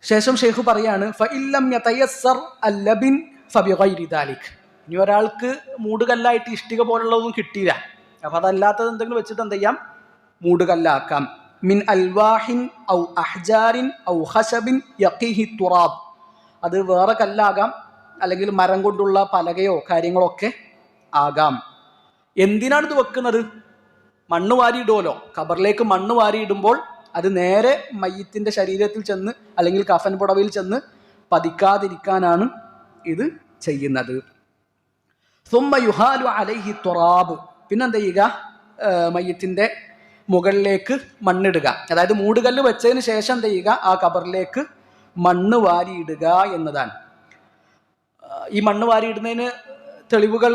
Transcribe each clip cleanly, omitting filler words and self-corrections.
ശേഷം ഷെയ്ഖ് പറയാണ് ഫഇല്ലം യതയസ്സർ അല്ലബിൻ ഫബിഗൈരി ദാലിക്. ഇനി ഒരാൾക്ക് മൂടുകല്ലായിട്ട് ഇഷ്ടിക പോലുള്ളതൊന്നും കിട്ടിയില്ല, അപ്പൊ അതല്ലാത്തത് എന്തെങ്കിലും വെച്ചിട്ട് എന്ത് ചെയ്യാം, മൂടുകല്ലാക്കാം. മിൻ അൽവാഹിൻ ഔ അഹ്ജാരിൻ ഔ ഖശബിൻ യഖീഹി തുറാബ്. അത് വേറെ കല്ലാകാം, അല്ലെങ്കിൽ മരം കൊണ്ടുള്ള പലകയോ കാര്യങ്ങളോ ഒക്കെ ആകാം. എന്തിനാണ് ഇത് വെക്കുന്നത്? മണ്ണ് വാരിയിടുമല്ലോ, ഖബറിലേക്ക് മണ്ണ് വാരിയിടുമ്പോൾ അത് നേരെ മയ്യിത്തിന്റെ ശരീരത്തിൽ ചെന്ന് അല്ലെങ്കിൽ കഫൻ പുടവയിൽ ചെന്ന് പതിക്കാതിരിക്കാനാണ് ഇത് ചെയ്യുന്നത്. സുമ്മ യുഹാലു അലൈഹി തുറാബ്. പിന്നെന്ത് ചെയ്യുക, മയ്യിത്തിന്റെ മുകളിലേക്ക് മണ്ണിടുക. അതായത് മൂടുകല്ല് വെച്ചതിന് ശേഷം എന്ത് ചെയ്യുക, ആ ഖബറിലേക്ക് മണ്ണ് വാരിയിടുക എന്നതാണ്. ഈ മണ്ണ് വാരിയിടുന്നതിന് തെളിവുകൾ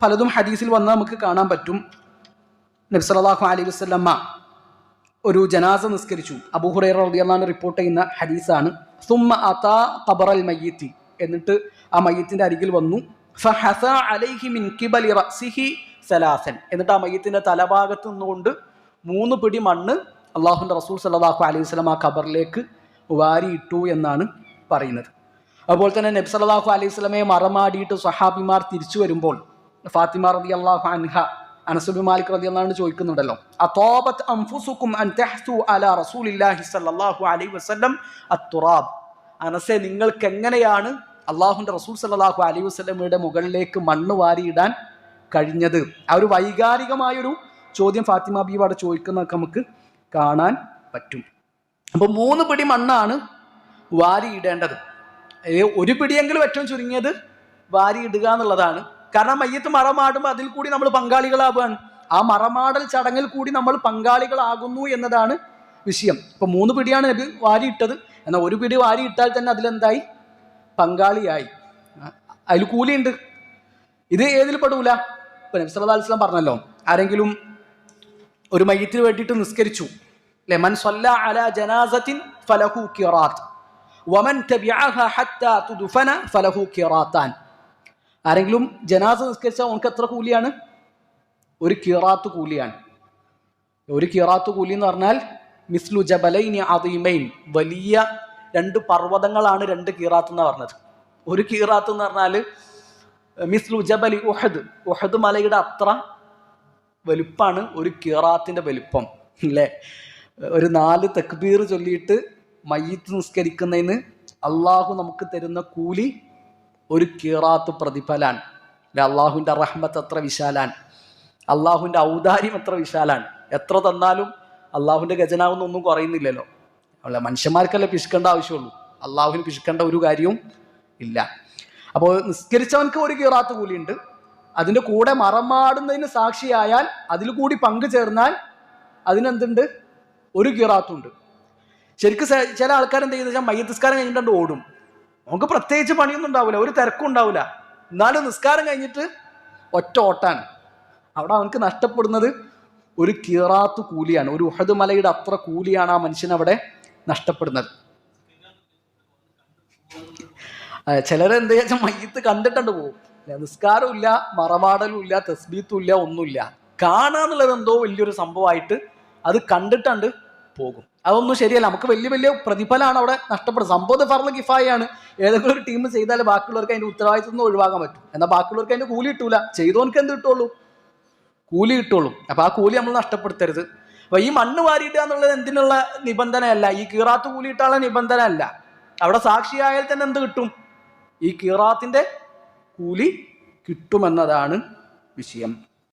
പലതും ഹദീസിൽ വന്ന് നമുക്ക് കാണാൻ പറ്റും. നബി സല്ലല്ലാഹു അലൈഹി വസല്ലമ ഒരു ജനാസ നിസ്കരിച്ചു. അബൂ ഹുറൈറ റളിയല്ലാഹു അൻഹു റിപ്പോർട്ട് ചെയ്യുന്ന ഹദീസാണ്. സുമ്മ അതാ ഖബറൽ മയ്യിത്തി. എന്നിട്ട് ആ മയ്യിത്തിന്റെ അരികിൽ വന്നു. ഫഹസ അലൈഹി മിൻ ഖിബലി റഅസിഹി സലാസൻ. എന്നിട്ട് ആ മയ്യിത്തിന്റെ തലഭാഗത്ത് നിന്നുകൊണ്ട് 3 പിടി മണ്ണ് അല്ലാഹുവിന്റെ റസൂൽ സല്ലല്ലാഹു അലൈഹി വസല്ലം ആ ഖബറിലേക്ക് വാരിയിട്ടു എന്നാണ് പറയുന്നത്. അതുപോലെ തന്നെ നബി സല്ലല്ലാഹു അലൈഹി വസല്ലമയെ മറമാടിയിട്ട് സ്വഹാബിമാർ തിരിച്ചു വരുമ്പോൾ ഫാത്തിമ റളിയല്ലാഹു അൻഹ അനസ് ബിൻ മാലിക് റളിയല്ലാഹു അൻഹു ചോദിക്കുന്നുണ്ടല്ലോ, അതാബത് അൻഫുസുകും അൻ തഹ്സു അലാ റസൂലില്ലാഹി സ്വല്ലല്ലാഹു അലൈഹി വസല്ലം അത്തുറാബ്. അനസെ, നിങ്ങൾക്ക് എങ്ങനെയാണ് അള്ളാഹുവിന്റെ റസൂൽ സല്ലല്ലാഹു അലൈഹി വസല്ലമയുടെ മുകളിലേക്ക് മണ്ണ് വാരിയിടാൻ കഴിഞ്ഞത്? ആ ഒരു വൈകാരികമായൊരു ചോദ്യം ഫാത്തിമ ബീവി അവിടെ ചോദിക്കുന്നതൊക്കെ നമുക്ക് കാണാൻ പറ്റും. അപ്പൊ 3 പിടി മണ്ണാണ് വാരിയിടേണ്ടത്. ഒരു പിടിയെങ്കിലും ഏറ്റവും ചുരുങ്ങിയത് വാരിയിടുക എന്നുള്ളതാണ്. കാരണം മയ്യത്ത് മറമാടുമ്പോൾ അതിൽ കൂടി നമ്മൾ പങ്കാളികളാവുകയാണ്. ആ മറമാടൽ ചടങ്ങിൽ കൂടി നമ്മൾ പങ്കാളികളാകുന്നു എന്നതാണ് വിഷയം. ഇപ്പൊ 3 പിടിയാണ് നബി വാരിയിട്ടത്. എന്നാൽ 1 പിടി വാരിയിട്ടാൽ തന്നെ അതിലെന്തായി, പങ്കാളിയായി. അതിൽ കൂലിയുണ്ട്. ഇത് ഏതിൽ പെടൂല? ഇപ്പൊ നബി സല്ലല്ലാഹു അലൈഹി വസല്ലം പറഞ്ഞല്ലോ, ആരെങ്കിലും ഒരു മയ്യത്തിന് വേണ്ടിയിട്ട് നിസ്കരിച്ചു, മൻ സ്വല്ല അലാ ജനാസത്തിൻ ഫലഹു ഖിറാത്ത് വമൻ തബിഅഹ ഹത്താ തുദ്ഫന ഫലഹു ഖിറാത്താൻ. ആരെങ്കിലും ജനാസ നിസ്കരിച്ചാൽ അവർക്ക് എത്ര കൂലിയാണ്? 1 ഖിറാത്ത് കൂലിയാണ്. 1 ഖിറാത്ത് കൂലി എന്ന് പറഞ്ഞാൽ മിസ്ലു ജബലൈനി അദീമൈൻ, വലിയ 2 പർവ്വതങ്ങളാണ് 2 ഖിറാത്ത് എന്ന് പറഞ്ഞത്. 1 ഖിറാത്ത് എന്ന് പറഞ്ഞാൽ മിസ്ലു ജബലി ഉഹദ്, ഉഹദ് മലയുടെ അത്ര വലുപ്പാണ് 1 ഖിറാത്തിന്റെ വലുപ്പം, അല്ലേ? ഒരു 4 തക്ബീർ ചൊല്ലിയിട്ട് മയ്യിത്ത് നിസ്കരിക്കുന്നതിന് അള്ളാഹു നമുക്ക് തരുന്ന കൂലി 1 ഖിറാത്ത് പ്രതിഫലാണ്. അള്ളാഹുവിന്റെ റഹ്മത്ത് എത്ര വിശാലാണ്, അള്ളാഹുവിന്റെ ഔദാര്യം എത്ര വിശാലാണ്. എത്ര തന്നാലും അള്ളാഹുവിന്റെ ഖജനാവൊന്നും കുറയുന്നില്ലല്ലോ. അല്ല, മനുഷ്യന്മാർക്കല്ലേ പിശുക്കേണ്ട ആവശ്യമുള്ളൂ, അള്ളാഹുവിന് പിശുക്കേണ്ട ഒരു കാര്യവും ഇല്ല. അപ്പോൾ നിസ്കരിച്ചവൻക്ക് 1 ഖിറാത്ത് കൂലിയുണ്ട്. അതിന്റെ കൂടെ മറമാടുന്നതിന് സാക്ഷിയായാൽ അതിൽ കൂടി പങ്കു ചേർന്നാൽ അതിനെന്തുണ്ട്? 1 ഖിറാത്തുണ്ട്. ശരിക്കും ചില ആൾക്കാർ എന്ത് ചെയ്യുന്നത് വെച്ചാൽ മയ്യിത്ത് നിസ്കാരം കഴിഞ്ഞിട്ട് ഓടും. നമുക്ക് പ്രത്യേകിച്ച് പണിയൊന്നും ഉണ്ടാവില്ല, ഒരു തിരക്കും ഉണ്ടാവില്ല. എന്നാലും നിസ്കാരം കഴിഞ്ഞിട്ട് ഒറ്റ ഓട്ടാണ്. അവിടെ അവനക്ക് നഷ്ടപ്പെടുന്നത് 1 ഖിറാത്ത് കൂലിയാണ്. 1 ഉഹദ് മലയുടെ അത്ര കൂലിയാണ് ആ മനുഷ്യൻ അവിടെ നഷ്ടപ്പെടുന്നത്. ചിലരെന്ത് വെച്ചാൽ മയ്യിത്ത് കണ്ടിട്ടുണ്ട് പോകും. നിസ്കാരവും ഇല്ല, മറമാടലും ഇല്ല, തസ്ബീത്തും ഇല്ല, ഒന്നുമില്ല. കാണാന്നുള്ളത് എന്തോ വലിയൊരു സംഭവമായിട്ട് അത് കണ്ടിട്ടുണ്ട് പോകും. അതൊന്നും ശരിയല്ല. നമുക്ക് വലിയ വലിയ പ്രതിഫലമാണ് അവിടെ നഷ്ടപ്പെടുന്നത്. സംഭവം ഫർള് കിഫായാണ്. ഏതെങ്കിലും ഒരു ടീം ചെയ്താൽ ബാക്കിയുള്ളവർക്ക് അതിന്റെ ഉത്തരവാദിത്വം നിന്ന് ഒഴിവാക്കാൻ പറ്റും. എന്നാൽ ബാക്കിയുള്ളവർക്ക് അതിന്റെ കൂലി കിട്ടൂല. ചെയ്തവർക്ക് എന്ത് കിട്ടുള്ളൂ? കൂലി കിട്ടുള്ളൂ. അപ്പൊ ആ കൂലി നമ്മൾ നഷ്ടപ്പെടുത്തരുത്. അപ്പൊ ഈ മണ്ണ് വാരിയിടുക എന്നുള്ളത് എന്തിനുള്ള നിബന്ധനയല്ല, ഈ ഖിറാത്ത് കൂലി ഇട്ടാനുള്ള നിബന്ധന അല്ല. അവിടെ സാക്ഷിയായാൽ തന്നെ എന്ത് കിട്ടും? ഈ ഖിറാത്തിന്റെ കൂലി കിട്ടുമെന്നതാണ് വിഷയം.